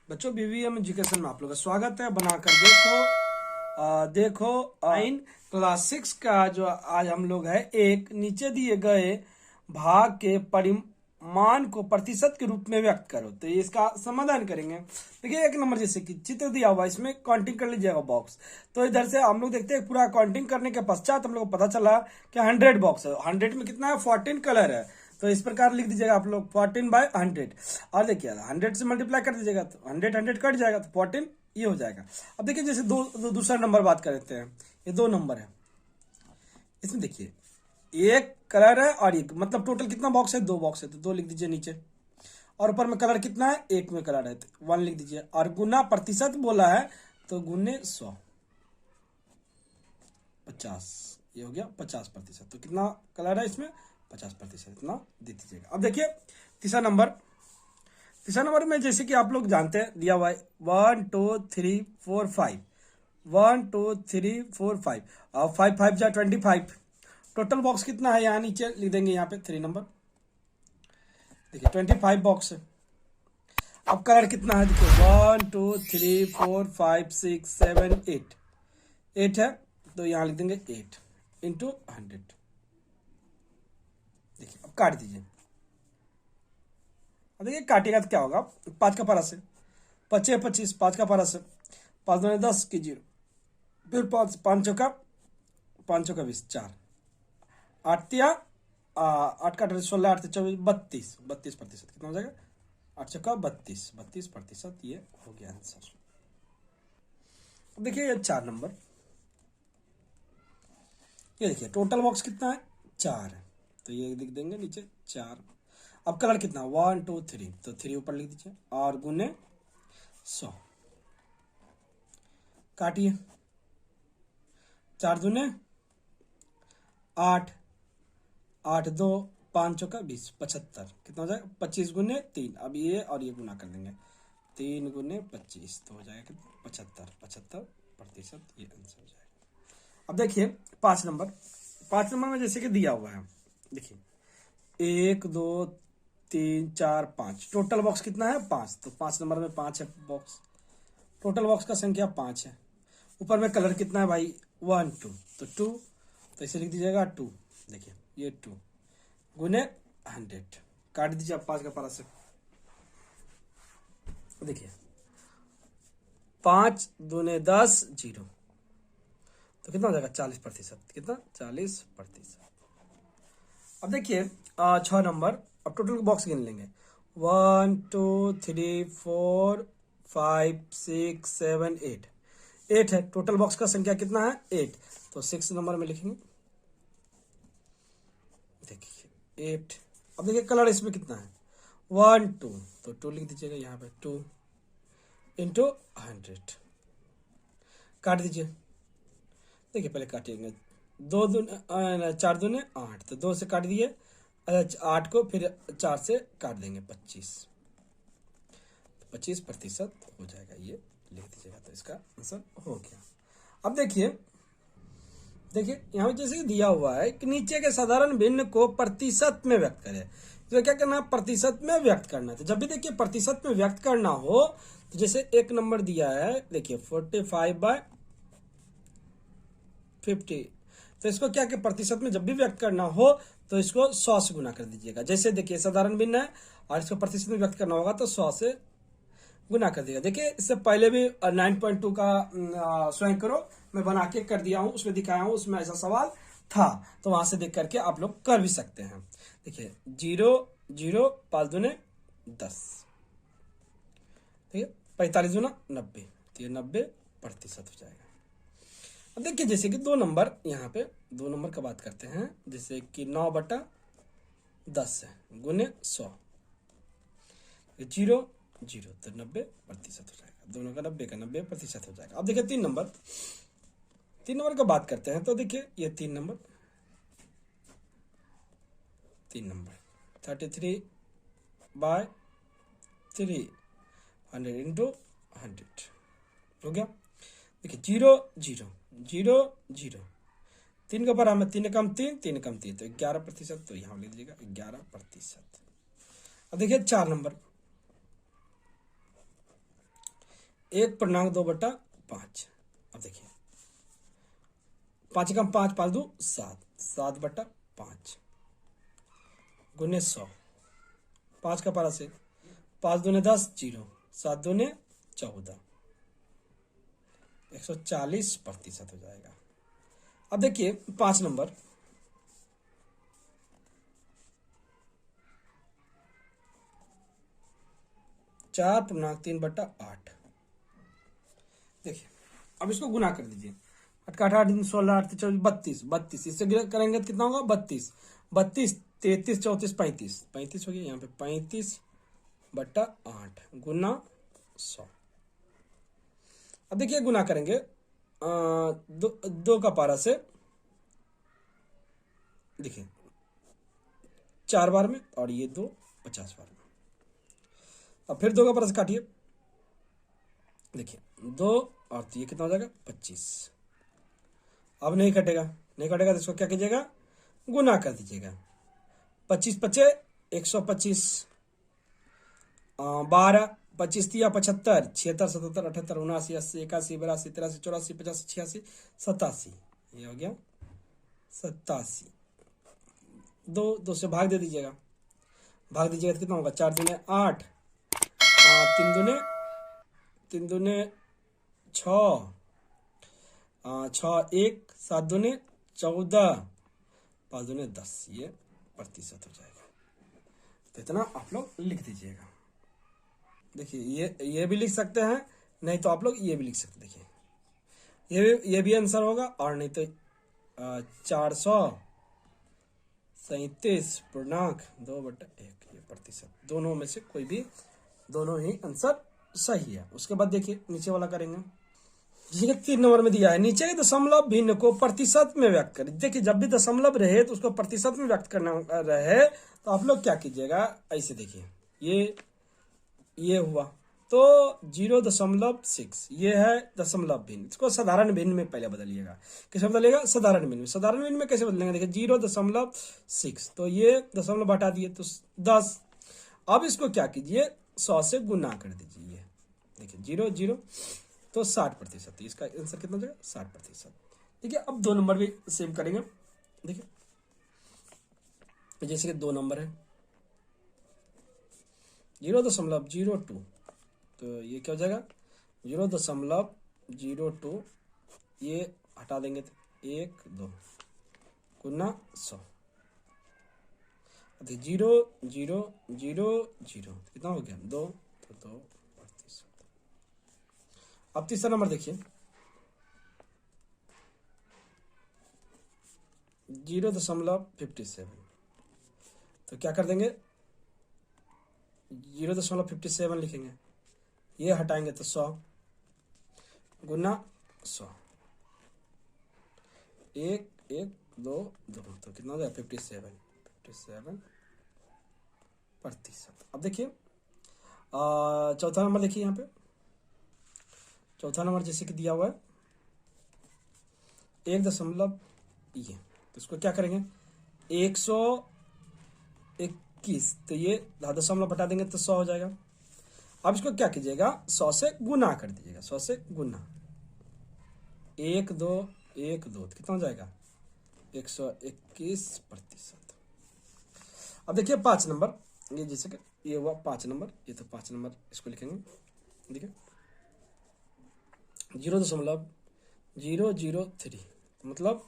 बच्चों BVM education में आप लोग का स्वागत है। बनाकर देखो देखो आइन क्लास 6 का जो आज हम लोग है एक नीचे दिए गए भाग के परिमाण को प्रतिशत के रूप में व्यक्त करो। तो ये इसका समाधान करेंगे। देखिए एक नंबर जैसे कि चित्र दिया हुआ, इसमें काउंटिंग कर लीजिएगा बॉक्स। तो इधर से हम लोग देखते हैं पूरा काउंटिंग करने के पश्चात हम लोग को पता चला कि 100 बॉक्स है। 100 में कितना है? 14 कलर है। तो इस प्रकार लिख दीजिएगा आप लोग 14/100। और देखिए 100 से मल्टीप्लाई कर दीजिएगा तो 100 कट जाएगा तो 14 ये हो जाएगा। अब देखिए जैसे दूसरा नंबर बात करते हैं। ये 2 नंबर है। इसमें देखिए एक कलर है और एक मतलब टोटल कितना बॉक्स है? 2 बॉक्स है तो 2 लिख दीजिए नीचे। और ऊपर में कलर कितना है? एक में कलर है तो 1 लिख दीजिए। और गुना प्रतिशत बोला है तो गुने 100 50 ये हो गया 50%। तो कितना कलर है इसमें? 50%। इतना दे दीजिएगा। अब देखिए तीसरा नंबर में जैसे कि आप लोग जानते हैं दिया हुआ है 1 2 3 4 5 1 2 3 4 5 और 5 5 जा 25। टोटल बॉक्स कितना है? यहाँ नीचे लिख देंगे यहाँ पे 3 नंबर। देखिए 25 बॉक्स है। अब कलर कितना है? देखिए 1 2 3 4 5 6 7 8 है तो यहाँ लिख देंगे 8 इंटू 100। देखिए अब काट दीजिए। अब देखिए काटेगा तो क्या होगा? 5 का पारा से 5 25, 5 का पारा से 5 2 10 की 0, फिर 5 5 चौका 20, 4 8 तिया 8 का 16 8 24 32% कितना हो जाएगा? 8 चौका 32% ये हो गया आंसर। अब देखिए ये 4 नंबर, ये देखिए टोटल बॉक्स कितना है? 4 है तो ये लिख देंगे नीचे 4। अब कलर कितना? 1 2 3 तो 3 ऊपर लिख दीजिए और गुने 100 काटिए। 4 दूने 8 8 2 5 चौका 20 75 कितना हो जाएगा? 25 गुने 3। अब ये और ये गुना कर देंगे 3 गुने 25 तो हो जाएगा कितना? 75% ये आंसर हो जाएगा। अब देखिए 5 नंबर में जैसे कि दिया हुआ है। देखिए 1 2 3 4 5 टोटल बॉक्स कितना है? 5। तो 5 नंबर में 5 है बॉक्स। टोटल बॉक्स का संख्या 5 है। ऊपर में कलर कितना है भाई? 1 2 तो 2 तो इसे लिख दीजिएगा 2। देखिए ये 2 गुने 100 काट दीजिए आप 5 का पारा से। देखिए 5 दूने 10 0 तो कितना हो जाएगा? 40%। कितना? 40%। अब देखिए 6 नंबर। अब टोटल बॉक्स गिन लेंगे 1 2 3 4 5 6 7 8 है। टोटल बॉक्स का संख्या कितना है? 8 तो 6 नंबर में लिखेंगे। देखिए 8। अब देखिए कलर इसमें कितना है? 1 2 तो 2 लिख दीजिएगा यहाँ पे 2 इंटू 100 काट दीजिए। देखिए पहले काटेंगे 2 दूने 4 दूने 8 तो 2 से काट दिए। 8 को फिर 4 से काट देंगे 25 तो 25% हो जाएगा। ये लिख दीजिएगा तो इसका आंसर हो गया। अब देखिए यहाँ पे जैसे दिया हुआ है कि नीचे के साधारण भिन्न को प्रतिशत में व्यक्त करें। तो क्या करना है? प्रतिशत में व्यक्त करना है। तो जब भी देखिए प्रतिशत में व्यक्त करना हो तो जैसे एक नंबर दिया है देखिए 45/50 तो इसको क्या कि प्रतिशत में जब भी व्यक्त करना हो तो इसको 100 से गुना कर दीजिएगा। जैसे देखिए साधारण भिन्न है और इसको प्रतिशत में व्यक्त करना होगा तो 100 से गुना कर दिया। देखिए इससे पहले भी 9.2 का स्वयं करो मैं बना के कर दिया हूं, उसमें दिखाया हूं, उसमें ऐसा सवाल था तो वहां से देख करके आप लोग कर भी सकते हैं। देखिए 0 0 5 दूने 10 ठीक है 45 दूना 90 तो ये 90% हो जाएगा। अब देखिए जैसे कि 2 नंबर, यहाँ पे 2 नंबर का बात करते हैं। जैसे कि 9/10 है गुने 100 0 0 तो 90% हो जाएगा। दोनों का 90 का 90% हो जाएगा। अब देखिए 3 नंबर का बात करते हैं। तो देखिए ये 3 नंबर 33/300 इंटू 100 हो गया। देखिए 0 0 0 0 3 का बराबर में 3 कम 3 3 कम 3 तो 11%। तो यहाँ लिख लीजिएगा 11%। अब देखिए 4 नंबर 1/2/5। अब देखिए 5 कम 5, 5 2 7, 7/5 गुने 100, 5 का पारा से 5 दूने 10 0, 7 दूने 14, 140% हो जाएगा। अब देखिए 5 नंबर, 4/3/8। देखिए अब इसको गुना कर दीजिए, 8 का 8 16 8 24 32, 32 इससे करेंगे तो कितना होगा 32, 32 33 34 35, 35 हो गया यहाँ पे 35/8 गुना 100। अब देखिए गुना करेंगे दो का पारा से, देखिए 4 बार में, और ये 2 50 बार में। अब फिर 2 का पारा से काटिए, देखिए 2 और ये कितना हो जाएगा 25। अब नहीं कटेगा, नहीं कटेगा तो इसको क्या कीजिएगा, गुना कर दीजिएगा। 25 पचे 125, 12 25 तिया 75, 76 77 78 79 80 81 82 83 84 85 86 87, ये हो गया 87। 2 से भाग दे दीजिएगा, भाग दीजिएगा तो कितना होगा, 4 दूने 8, 3 दूने 6, 6 1, 7 दूने 14, 5 दूने 10, ये प्रतिशत हो जाएगा। तो इतना आप लोग लिख दीजिएगा। देखिए ये भी लिख सकते हैं, नहीं तो आप लोग ये भी लिख सकते हैं। देखिए ये भी आंसर होगा, और नहीं तो 437.2/1 ये प्रतिशत, दोनों में से कोई भी, दोनों ही आंसर सही है। उसके बाद देखिए नीचे वाला करेंगे। ये 3 नंबर में दिया है, नीचे के दशमलव भिन्न को प्रतिशत में व्यक्त करें। देखिए जब भी दशमलव रहे तो उसको प्रतिशत में व्यक्त करना रहे तो आप लोग क्या कीजिएगा, ऐसे देखिए ये हुआ तो 0.6, ये है दशमलव भिन्न, इसको साधारण भिन्न में पहले बदलिएगा। कैसे बदलिएगा, साधारण भिन्न में। साधारण भिन्न में कैसे बदलेंगे, देखिए 0.6, तो ये दशमलव हटा दिए तो 10। अब इसको क्या कीजिए, 100 से गुना कर दीजिए। देखिए 0 0 तो 60%, इसका आंसर कितना हो जाएगा 60%। ठीक है, अब 2 नंबर भी सेम करेंगे। देखिए जैसे कि 2 नंबर है 0.02, तो ये क्या हो जाएगा 0.02, ये हटा देंगे तो 1 2 गुना 100, 0 0 0 0 कितना हो गया 2, तो 2%। अब तीसरा नंबर देखिए 0.57, तो क्या कर देंगे 0.57 लिखेंगे, ये हटाएंगे तो 100 गुना 100, 1 1 2 2, तो कितना हो जाएगा 57%। अब देखिए चौथा नंबर देखिए, यहाँ पे चौथा नंबर जैसे कि दिया हुआ है 1 ये, तो इसको क्या करेंगे 121, तो ये दशमलव बटा देंगे तो 100 हो जाएगा। अब इसको क्या कीजिएगा 100 से गुना कर दीजिएगा, 100 से गुना 1 2 1 2, तो कितना हो जाएगा 121%। अब देखिए 5 नंबर, ये जैसे कि ये हुआ 5 नंबर, ये तो 5 नंबर इसको लिखेंगे। देखिए 0.003, मतलब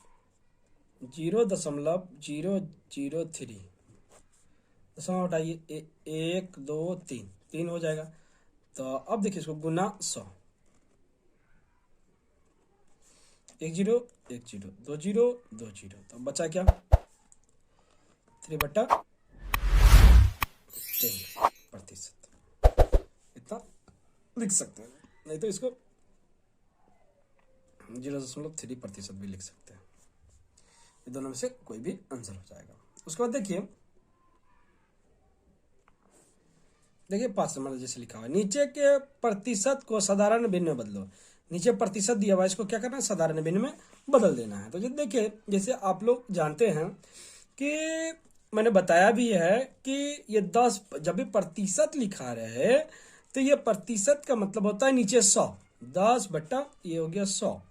0.003, दशमलव हटाइए 1 2 3, 3 हो जाएगा। तो अब देखिए इसको गुना 100, 1 0 1 0 2 0 2 0, तो बचा क्या 3/10%, इतना लिख सकते हैं। नहीं तो इसको 0.3% भी लिख सकते हैं। ये दोनों में से कोई भी आंसर हो जाएगा। उसके बाद देखिए 5 नंबर जैसे लिखा हुआ है, नीचे के प्रतिशत को साधारण भिन्न में बदलो। नीचे प्रतिशत दिया हुआ है, इसको क्या करना है साधारण भिन्न में बदल देना है। तो देखिए जैसे आप लोग जानते हैं कि मैंने बताया भी है कि ये 10 जब भी प्रतिशत लिखा रहे तो ये प्रतिशत का मतलब होता है नीचे 100, 10 बट्टा ये हो गया 100,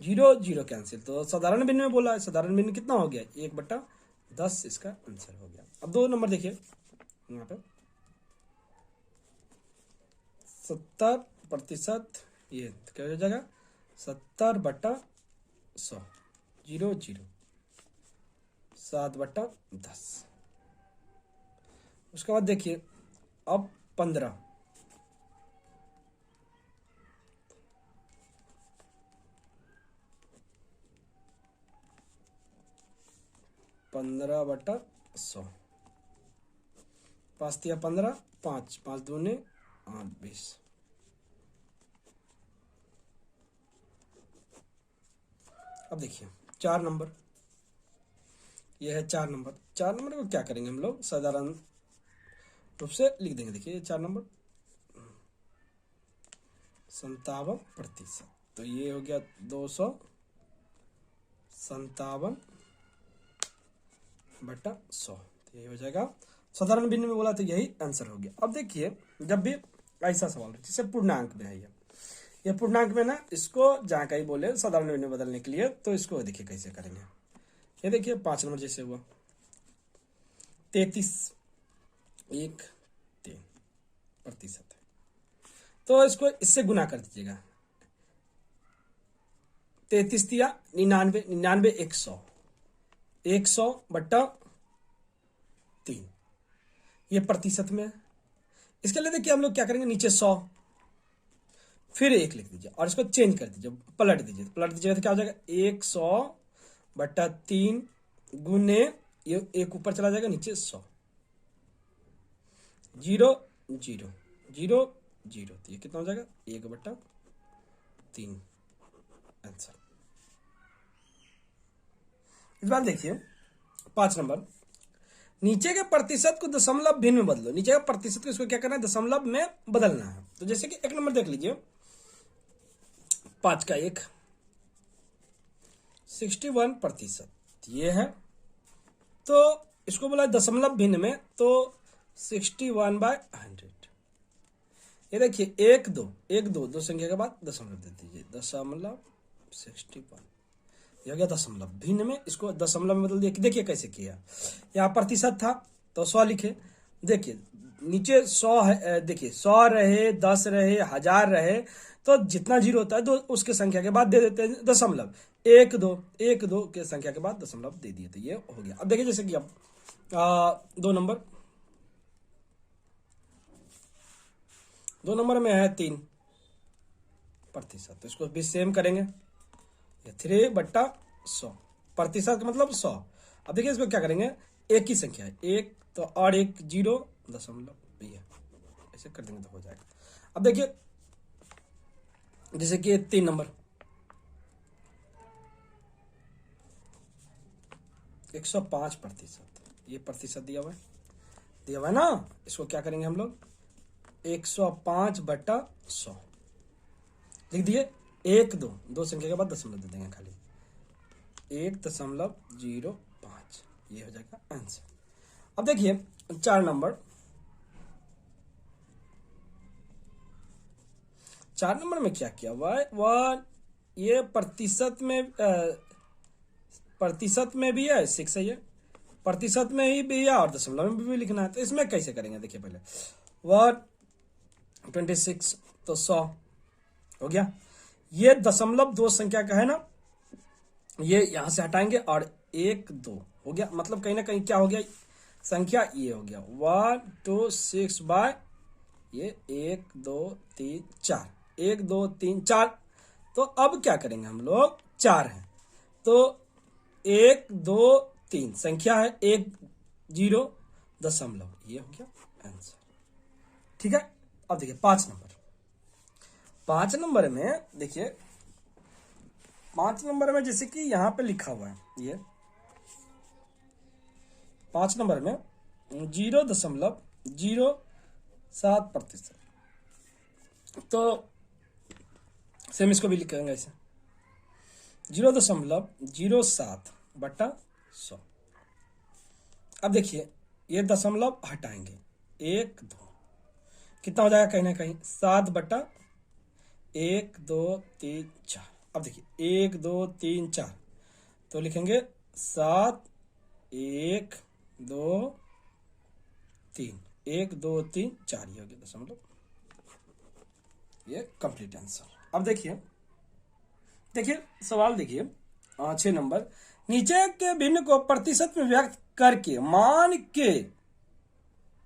0 0 कैंसिल, तो साधारण भिन्न में बोला है, साधारण भिन्न कितना हो गया 1/10, इसका आंसर हो गया। अब 2 नंबर देखिए यहाँ पे 70%, ये क्या हो जाएगा 70/100, 0 0, 7/10। उसके बाद देखिए अब 15, 15/100, 5 तिया 15, 5 5 दूने 8 20। अब देखिए 4 नंबर, ये है 4 नंबर। 4 नंबर को क्या करेंगे हम लोग, साधारण रूप से लिख देंगे। देखिए 4 नंबर 57%, तो ये हो गया 257/100, तो ये हो जाएगा साधारण भिन्न में बोला, तो यही आंसर हो गया। अब देखिए जब भी ऐसा सवाल जैसे पूर्णांक में है, ये पूर्णांक में ना, इसको जहाँ कहीं बोले साधारण भिन्न में बदलने के लिए, तो इसको देखिए कैसे करेंगे। ये देखिए 5 नंबर जैसे हुआ 33.13% है, तो इसको इससे गुना कर दीजिएगा। 33 दिया 99, 99 100, 100/3, ये प्रतिशत में है। इसके लिए देखिए हम लोग क्या करेंगे, नीचे 100 फिर 1 लिख दीजिए और इसको चेंज कर दीजिए, पलट दीजिए, तो क्या हो जाएगा 100/3 गुने, ये 1 ऊपर चला जाएगा, नीचे 100, 0 0 0 0, तो ये कितना हो जाएगा 1/3 आंसर। इस बार देखिए 5 नंबर, नीचे के प्रतिशत को दशमलव भिन्न में बदलो। नीचे का प्रतिशत को इसको क्या करना है, दशमलव में बदलना है। तो जैसे कि 1 नंबर देख लीजिए, 5 का 1, 61% ये है, तो इसको बोला दशमलव भिन्न में, तो 61/100। ये देखिए 1 2 1 2 2 संख्या के बाद दशमलव दे दीजिए, 0.61, ये हो गया दशमलव भिन्न में, इसको दशमलव में बदल दिया। देखिए कैसे किया, यहाँ प्रतिशत था तो 100 लिखे, देखिए नीचे 100 है, देखिए 100 रहे, 10 रहे, 1000 रहे, तो जितना जीरो होता है तो उसके संख्या के बाद दे देते हैं दशमलव। 1 2 1 2 के संख्या के बाद दशमलव दे दिए, तो ये हो गया। अब देखिए जैसे कि अब 2 नंबर, 2 नंबर में है 3%, तो इसको भी सेम करेंगे, 3/100, प्रतिशत का मतलब 100। अब देखिए इसको क्या करेंगे, एक ही संख्या है, 1 तो और 1 0 दशमलव, ये ऐसे कर देंगे तो हो जाएगा। अब देखिए जैसे कि 3 नंबर, 105%, ये प्रतिशत दिया हुआ है ना, इसको क्या करेंगे हम लोग 105/100 लिख दिए। 1 2 2 संख्या के बाद दशमलव दे देंगे खाली, 1.05, ये हो जाएगा आंसर। अब देखिए 4 नंबर, 4 नंबर में क्या किया हुआ है, वह ये प्रतिशत में भी है, 6 है, ये प्रतिशत में ही भी है और दशमलव में भी लिखना है। तो इसमें कैसे करेंगे, देखिए पहले 126, तो 100 हो गया। ये दशमलव 2 संख्या का है ना, ये यहां से हटाएंगे और 1 2 हो गया, मतलब कहीं ना कहीं क्या हो गया, संख्या ये हो गया 126 बाय ये 1 2 3 4, 1 2 3 4। तो अब क्या करेंगे हम लोग, 4 है तो 1 2 3 संख्या है, 1 0 दशमलव, ये हो गया आंसर। ठीक है। अब देखिए 5 नंबर, 5 नंबर में देखिए, 5 नंबर में जैसे कि यहां पे लिखा हुआ है, ये 5 नंबर में 0.07%, तो सेम इसको भी लिखेंगे ऐसे 0.07/100। अब देखिए ये दशमलव हटाएंगे, 1 2, कितना हो जाएगा कहीं ना कहीं 7/1 2 3 4। अब देखिए 1 2 3 4, तो लिखेंगे 7 1 2 3, 1 2 3 4, ये हो गया दशमलव, ये कंप्लीट आंसर। अब देखिए देखिए सवाल देखिए 6 नंबर, नीचे के भिन्न को प्रतिशत में व्यक्त करके मान के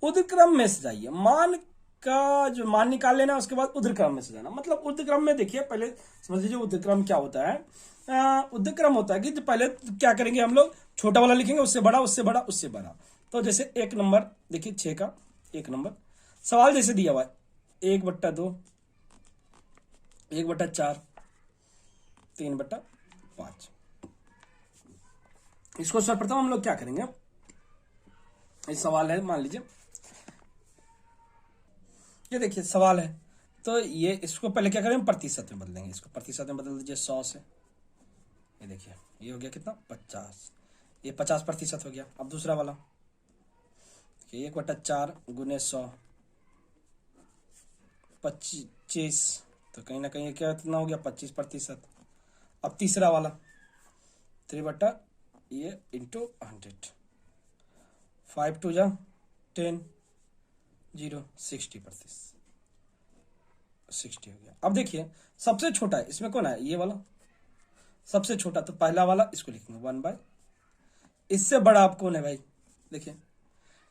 उद्क्रम में सजाइए। मान का जो मान निकाल लेना, उसके बाद उद्क्रम में सजाना। मतलब उद्क्रम में देखिए, पहले समझ लीजिए उद्क्रम क्या होता है। उद्क्रम होता है कि जो पहले क्या करेंगे हम लोग, छोटा वाला लिखेंगे, उससे बड़ा, उससे बड़ा, उससे बड़ा। तो जैसे 1 नंबर देखिए 6 का 1 नंबर सवाल जैसे दिया हुआ है 1/2, 1/4, 3/5। इसको सर्वप्रथम हम लोग क्या करेंगे, इस सवाल है, मान लीजिए ये देखिए सवाल है, तो ये इसको पहले क्या करेंगे, प्रतिशत में बदलेंगे। इसको प्रतिशत में बदल दीजिए 100 से। ये देखिए ये हो गया कितना 50, ये 50% हो गया। अब दूसरा वाला 1/4 गुने 100 25, तो कहीं ना कहीं क्या कितना हो गया 25%। अब तीसरा वाला 3 ये इंटू 100, 5 2 जा 10, 0 60%, 60 हो गया। अब देखिए सबसे छोटा है इसमें कौन है, ये वाला सबसे छोटा, तो पहला वाला इसको लिखेंगे 1/। इससे बड़ा आप कौन है भाई, देखिए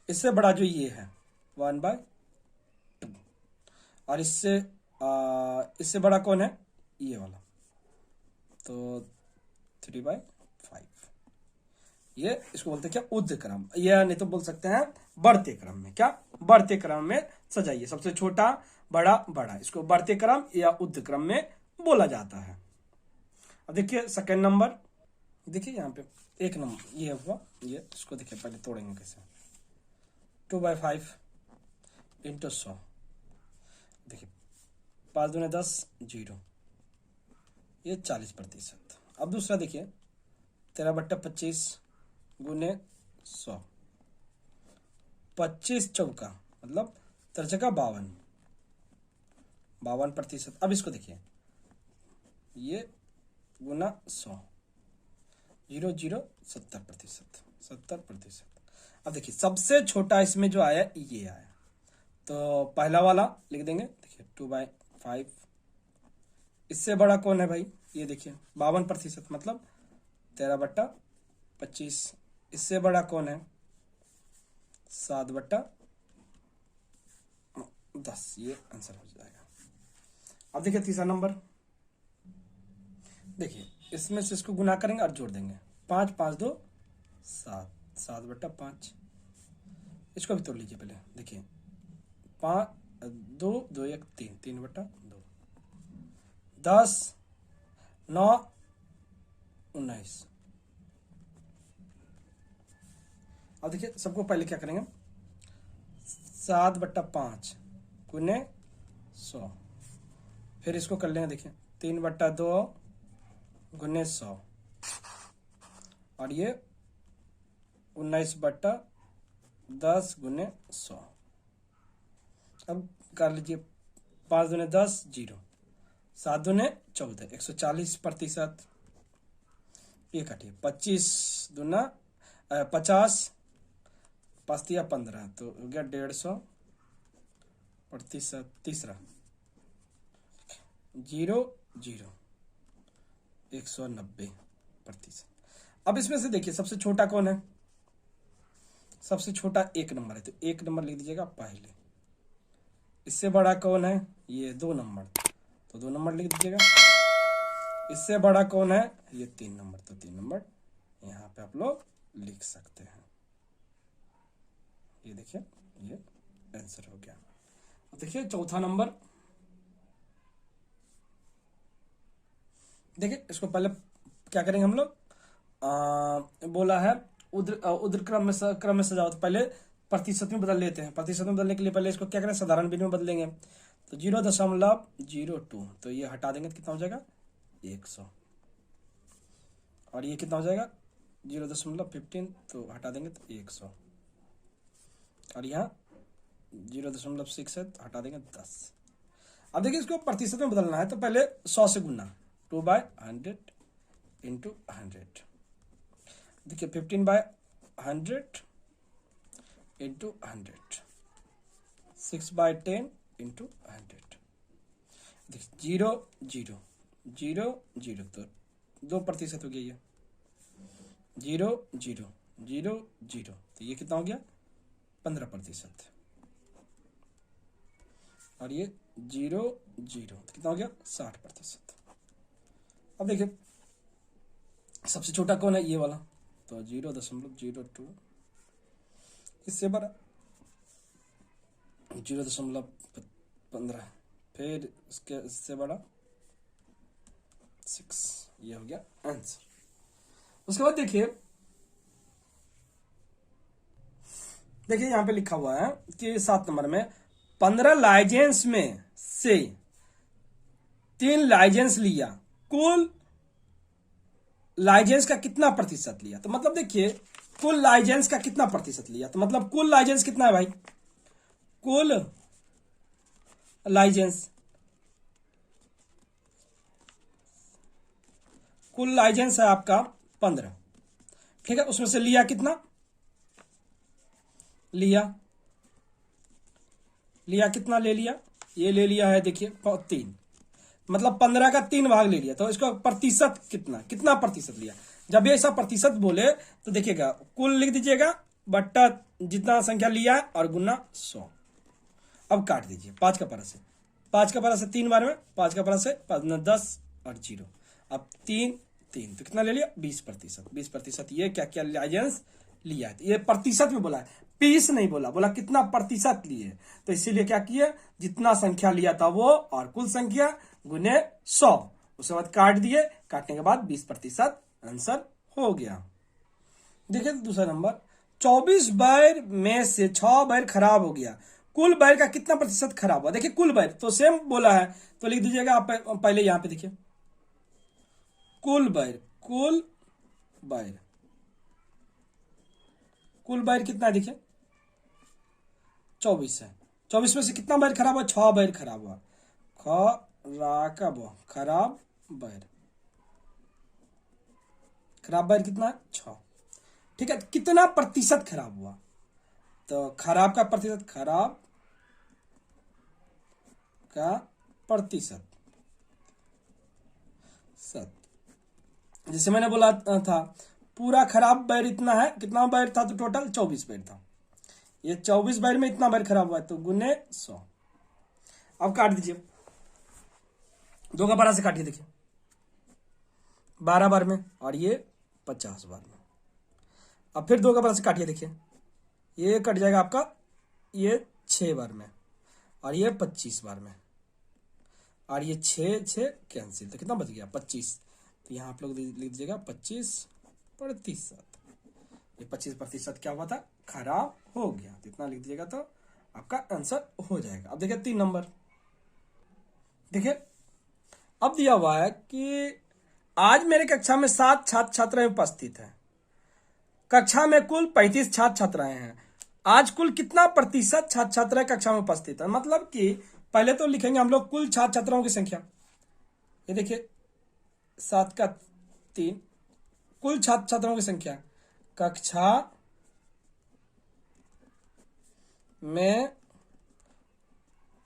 इससे बड़ा जो ये है 1/2, और इससे बड़ा कौन है, ये वाला, तो 3/5। ये इसको बोलते हैं क्या, उद्धक्रम, या नहीं तो बोल सकते हैं बढ़ते क्रम में। क्या, बढ़ते क्रम में सजाइए, सबसे छोटा बड़ा बड़ा, इसको बढ़ते क्रम या उद्धक्रम में बोला जाता है। अब देखिए सेकंड नंबर, देखिए यहाँ पे 1 नंबर ये हुआ, ये इसको देखिए पहले तोड़ेंगे कैसे, 2/5 इंटू 100, देखिए 5 दूने 10, 0, ये 40%। अब दूसरा देखिए 13/25 गुने 100, 25 चौका मतलब 53 52%। अब इसको देखिए ये गुना 100, 0 0 70%। अब देखिए सबसे छोटा इसमें जो आया ये आया, तो पहला वाला लिख देंगे, देखिए 2/5। इससे बड़ा कौन है भाई, ये देखिए 52% मतलब 13/25। इससे बड़ा कौन है 7/10, ये आंसर हो जाएगा। अब देखिए तीसरा नंबर, देखिए इसमें से इसको गुना करेंगे और जोड़ देंगे, 5 5 2 7, 7/5। इसको भी तोड़ लीजिए पहले, देखिए 5 2 2 1 3, 3/2, 10 9 19। अब देखिए सबको पहले क्या करेंगे, 7/5 गुने 100, फिर इसको कर लेंगे, देखिए 3/2 गुने 100, और ये 19/10 गुने 100। अब कर लीजिए 5 दूने 10, 0, 7 दूने 14, 140%। ये काटिए 25 दूना 50, 5 या 15, तो हो गया 150%। तीसरा 0 0 190%। अब इसमें से देखिए सबसे छोटा कौन है, सबसे छोटा 1 नंबर है, तो 1 नंबर लिख दीजिएगा पहले। इससे बड़ा कौन है, ये 2 नंबर, तो 2 नंबर लिख दीजिएगा। इससे बड़ा कौन है, ये 3 नंबर, तो 3 नंबर यहाँ पे आप लोग लिख सकते हैं। ये देखिए ये आंसर हो गया। देखिए चौथा नंबर, देखिए इसको पहले क्या करेंगे हम लोग, बोला है उद्र क्रम में सजाओ, तो पहले प्रतिशत में बदल लेते हैं। प्रतिशत में बदलने के लिए पहले इसको क्या करें, साधारण भिन्न में बदलेंगे, तो 0.02, तो ये हटा देंगे तो कितना हो जाएगा 100, और ये कितना हो जाएगा 0.15, तो हटा देंगे तो 100, और यहाँ 0.6 है तो हटा देंगे 10। अब देखिए इसको प्रतिशत में बदलना है तो पहले 100 से गुना, 2/100 इंटू 100। देखिए 15/100 इंटू 100, 6/10 इंटू 100। देखिए 0 0 0 0 तो 2% हो गया ये, 0 0 0 0 तो ये कितना हो गया 15%। और ये 0 0 तो कितना हो गया 60%। अब देखिए सबसे छोटा कौन है, ये वाला, तो 0.02, इससे बड़ा 0.15, फिर इससे बड़ा 6। ये हो गया आंसर। उसके बाद देखिए यहाँ पे लिखा हुआ है कि 7 नंबर में 15 लाइजेंस में से 3 लाइजेंस लिया, कुल लाइजेंस का कितना प्रतिशत लिया। तो मतलब देखिए कुल लाइजेंस का कितना प्रतिशत लिया, तो मतलब कुल लाइजेंस कितना है भाई, कुल लाइजेंस है आपका 15, ठीक है। उसमें से लिया कितना, लिया कितना ले लिया, ये ले लिया है देखिए 3, मतलब 15 का 3 भाग ले लिया। तो इसका प्रतिशत कितना प्रतिशत लिया। जब ये ऐसा प्रतिशत बोले तो देखिएगा कुल लिख दीजिएगा बट्टा जितना संख्या लिया है और गुना 100। अब काट दीजिए 5 का पारा से, 5 का पारा से 3 बार में, 5 का पारा से 10 और 0। अब 3 तो कितना ले लिया 20%। 20% ये क्या लाइजेंस लिया है, ये प्रतिशत में बोला है, पीस नहीं बोला कितना प्रतिशत लिए। तो इसीलिए क्या किए, जितना संख्या लिया था वो और कुल संख्या गुने 100, उसके बाद काट दिए, काटने के बाद 20% आंसर हो गया। देखिए दूसरा नंबर, 24 बैर में से 6 बैर खराब हो गया, कुल बैर का कितना प्रतिशत खराब हुआ। देखिए कुल बैर तो सेम बोला है तो लिख दीजिएगा आप पहले यहां पे देखिए कुल बैर कितना है, देखिए 24 है। 24 में से कितना बैर खराब हुआ, 6 बैर खराब हुआ, खराब बैर कितना है 6, ठीक है। कितना प्रतिशत खराब हुआ, तो खराब का प्रतिशत जैसे मैंने बोला था पूरा खराब बैर इतना है, कितना बैर था तो टोटल 24 बैर था, ये 24 बैर में इतना बैर खराब हुआ है तो गुने 100। अब काट दीजिए, 2 का बारह से काटिए, देखिए 12 बार में और ये 50 बार में। अब फिर 2 का बारह से काटिए, देखिए ये कट जाएगा आपका, ये 6 बार में और ये 25 बार में, और ये 6 कैंसिल, तो कितना बच गया 25। तो यहाँ आप लोग लिख दीजिएगा 25%। ये 25% क्या हुआ था, खराब हो गया, तो इतना लिख दीजिएगा तो आपका आंसर हो जाएगा। अब देखिए 3 नंबर, देखिए अब दिया हुआ है कि आज मेरे कक्षा में 7 छात्र छात्राएं उपस्थित हैं, कक्षा में कुल 35 छात्र छात्राएं हैं, आज कुल कितना प्रतिशत छात्र छात्राएं कक्षा में उपस्थित है। मतलब कि पहले तो लिखेंगे हम लोग कुल छात्र छात्राओं की संख्या, ये देखिए 7 का 3, कुल छात्र छात्राओं की संख्या, कक्षा में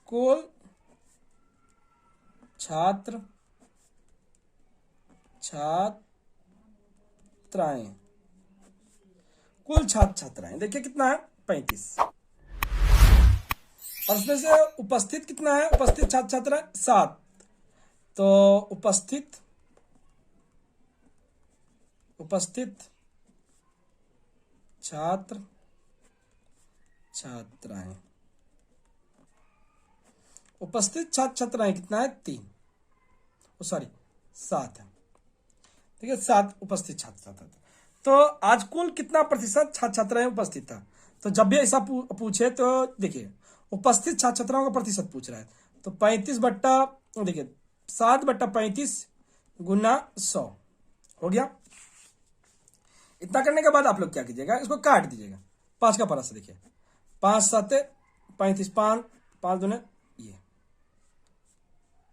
कुल छात्राएं, कुल छात्र छात्राएं देखिए कितना है 35, और उसमें से उपस्थित कितना है, उपस्थित छात्र छात्राएं 7, तो उपस्थित छात्र छात्राएं, उपस्थित छात्र छात्राएं कितना है 3, 7 है, ठीक है 7 उपस्थित छात्र छात्राएं। तो आज कुल कितना प्रतिशत छात्र छात्राएं उपस्थित था। तो जब भी ऐसा पूछे तो देखिए उपस्थित छात्र छात्राओं का प्रतिशत पूछ रहा है, तो 35 बट्टा देखिए 7/35 गुना 100 हो गया। इतना करने के बाद आप लोग क्या कीजिएगा, इसको काट दीजिएगा 5 का पारा से, देखिए 5 7 35 5 5 दूने ये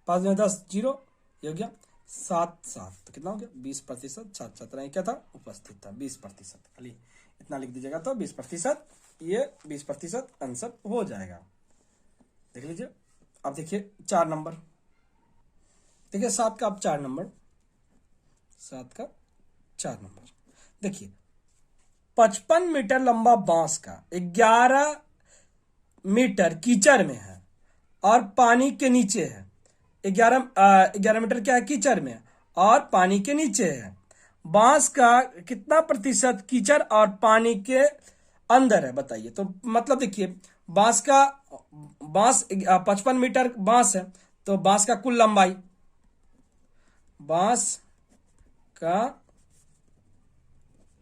5 दूने 10 0 ये हो गया 7 7 तो कितना हो गया 20%। छात्र छात्राएं क्या था उपस्थित था 20%। खाली इतना लिख दीजिएगा तो 20%, ये 20% आंसर हो जाएगा। देख लीजिए। अब देखिए 4 नंबर, देखिए 7 का अब 4 नंबर, 7 का 4 नंबर देखिए 55 मीटर लंबा बांस का 11 मीटर कीचड़ में है और पानी के नीचे है। 11 मीटर क्या है कीचड़ में और पानी के नीचे है। बांस का कितना प्रतिशत कीचड़ और पानी के अंदर है बताइए। तो मतलब देखिए बांस 55 मीटर बांस है, तो बांस का कुल लंबाई, बांस का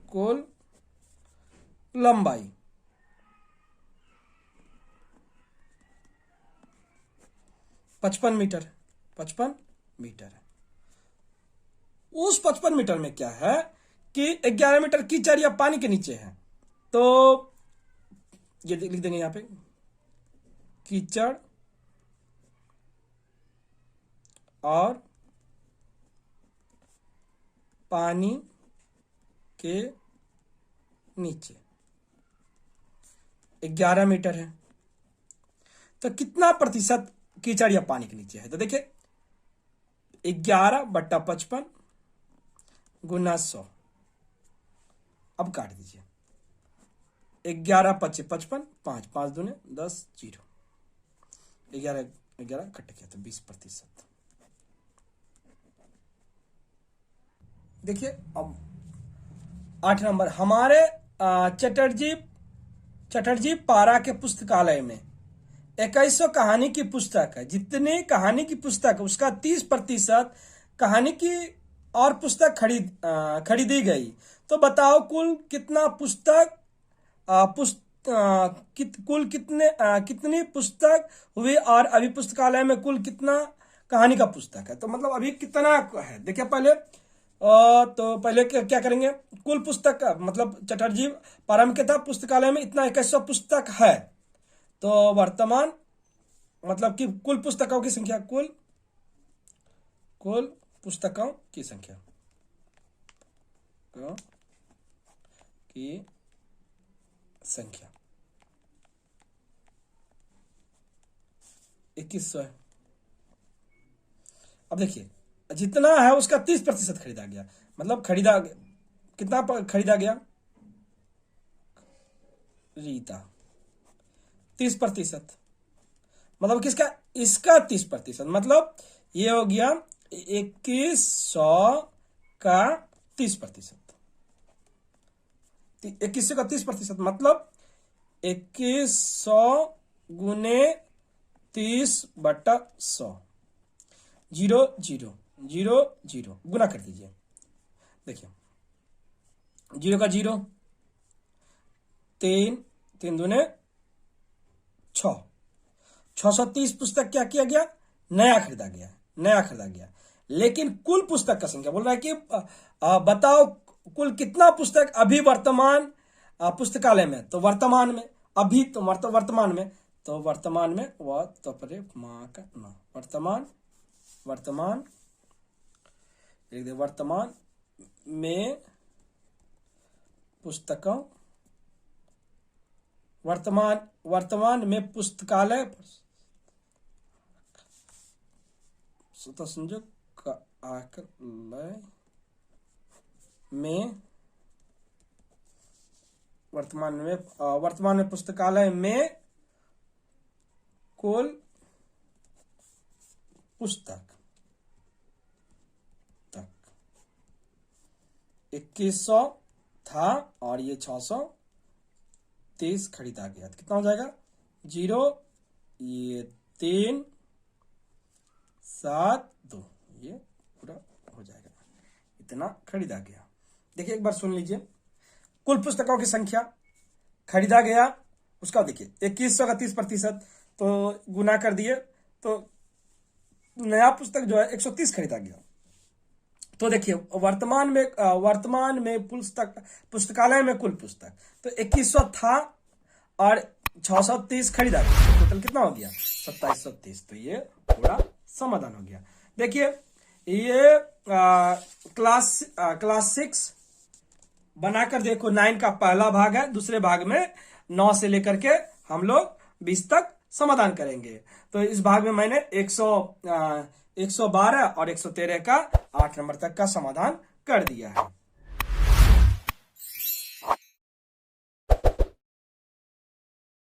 कुल लंबाई 55 मीटर, 55 मीटर है। उस 55 मीटर में क्या है कि 11 मीटर कीचड़ या पानी के नीचे है, तो ये लिख देंगे यहां पे कीचड़ और पानी के नीचे 11 मीटर है, तो कितना प्रतिशत कीचड़ या पानी के नीचे है। तो देखिए 11/55 गुना 100। अब काट दीजिए 11 5 55 5 5 दूने 10 0 11 11 कट गया तो 20%। देखिए अब 8 नंबर, हमारे चटर्जी पारा के पुस्तकालय में 2100 कहानी की पुस्तक है। जितनी कहानी की पुस्तक उसका 30% कहानी की और पुस्तक खरीदी गई। तो बताओ कुल कितना पुस्तक कुल कितनी पुस्तक हुई और अभी पुस्तकालय में कुल कितना कहानी का पुस्तक है। तो मतलब अभी कितना है देखिए पहले तो पहले क्या करेंगे, कुल पुस्तक का मतलब चटर्जी पारा के था पुस्तकालय में इतना 2100 पुस्तक है। तो वर्तमान मतलब कि कुल पुस्तकों की संख्या, कुल पुस्तकों की संख्या की संख्या 2100 है। अब देखिए जितना है उसका 30% खरीदा गया, मतलब कितना खरीदा गया रीता 30%, मतलब किसका, इसका 30%, मतलब ये हो गया 2100 का 30%। 2100 का 30% मतलब 2100 गुने 30/100 0 0 0 0 गुना कर दीजिए। देखिए 0 का 0 3 3 दूने 6 630 पुस्तक क्या किया गया, नया खरीदा गया। लेकिन कुल पुस्तक का संख्या बोल रहा है कि बताओ कुल कितना पुस्तक अभी वर्तमान पुस्तकालय में। तो वर्तमान में अभी तो वर्तमान में वह तो परे माँ का न वर्तमान में पुस्तकों वर्तमान में पुस्तकालय संयोग आकलय में वर्तमान में पुस्तकालय में कुल पुस्तक तक 2100 था और ये 630 खरीदा गया। तो कितना हो जाएगा 0 ये 3 7 2 ये पूरा हो जाएगा, इतना खरीदा गया। देखिए एक बार सुन लीजिए, कुल पुस्तकों की संख्या खरीदा गया उसका देखिए 2100 का 30% तो गुना कर दिए तो नया पुस्तक जो है 130 खरीदा गया। तो देखिए वर्तमान में पुस्तकालय में कुल पुस्तक तो 2100 था और 630 खरीदा गया, टोटल कितना हो गया 2730। तो ये पूरा समाधान हो गया। देखिए ये क्लास 6 बनाकर देखो 9 का पहला भाग है, दूसरे भाग में 9 से लेकर के हम लोग 20 तक समाधान करेंगे। तो इस भाग में मैंने 112 और 113 का 8 नंबर तक का समाधान कर दिया है।